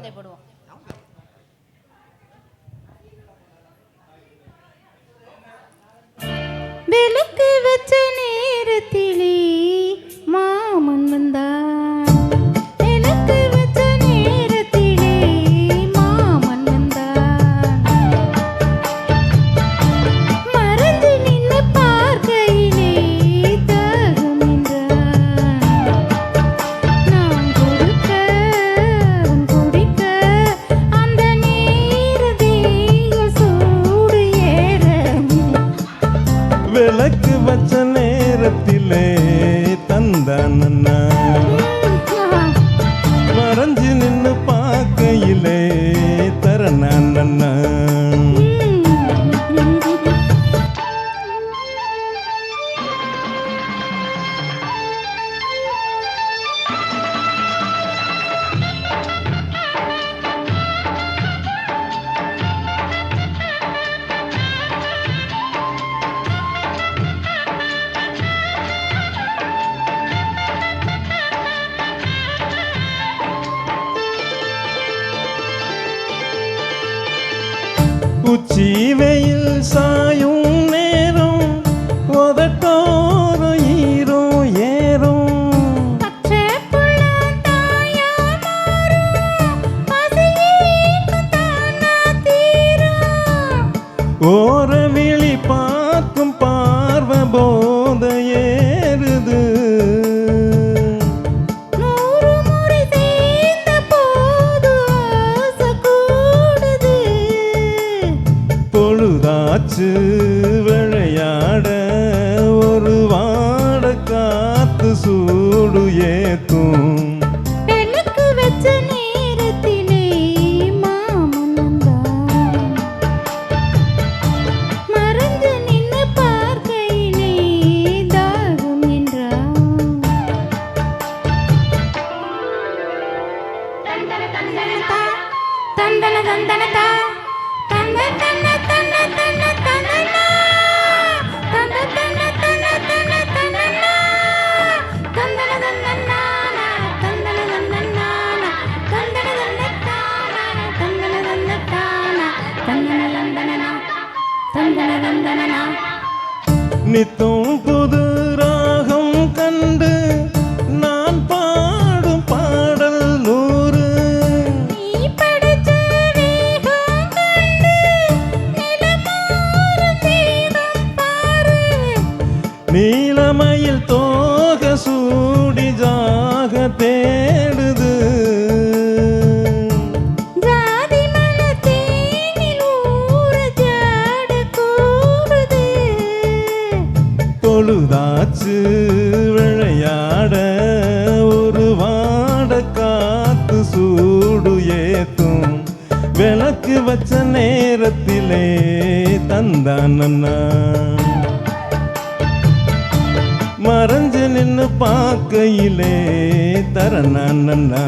குழந்தை போடுவோம். விளக்கு வச்ச நேரத்திலே மாமன் வந்தான். விளக்கு வச்ச நேரத்திலே மாமன் வந்தான். மறந்து நின்று பார்க்கையிலே தாகம் என்றான். நான் கொடுக்க அவன் குடிக்க அந்த நீர் தேக சூடு ஏற. விளக்கு வச்ச நேரத்திலே தந்தான் மறைஞ்சு நின்னு பார்க்கையிலே தரணான் அண்ணா. உச்சி வெயில் சாயும் நேரம் உதட்டோர ஈரும் ஏறும். பச்சை புள்ள தாயா மாறும் பசியேக்கும் தானா தீரும். ஓர விழி பார்க்கும் பார்வை போத ஏறுது. 100 முறை சேர்ந்த போது ஆசை கூடுது. பொழுதாச்சு விளையாட ஒரு வாட காத்து சூடு ஏத்தும். விளக்கு வச்ச நேரத்திலே மாமன் வந்தான். மறந்து நின்னு பார்க்கையிலே தாகம் என்றான். தந்தன தந்தனதா தந்தன தந்தனதா தந்த தந்த தந்த தந்த தந்தனா தந்த தந்த தந்த தந்த தந்தனா தந்தன தந்தனா தந்தன தந்தனா தந்தன தந்தனா தந்தன தந்தனா தந்தன தந்தனா தந்தன தந்தனா. நித்தம் புது ராகம் கண்டு நான் பாடும் பாடல் 100. நீ படிச்ச வேகம் கண்டு நிலமாறு தேகம் பாரு. நீலமயில் தோக சூடி ஜாக தேடுது. ஜாதி மலர் தேனில் ஊற ஜாட கூடுது. பொழுதாச்சு விளையாட ஒரு வாட காத்து சூடு ஏத்தும். விளக்கு வச்ச நேரத்திலே தந்தான் அண்ணா மறைஞ்சு நின்னு பார்க்கையிலே தரணான் அண்ணா.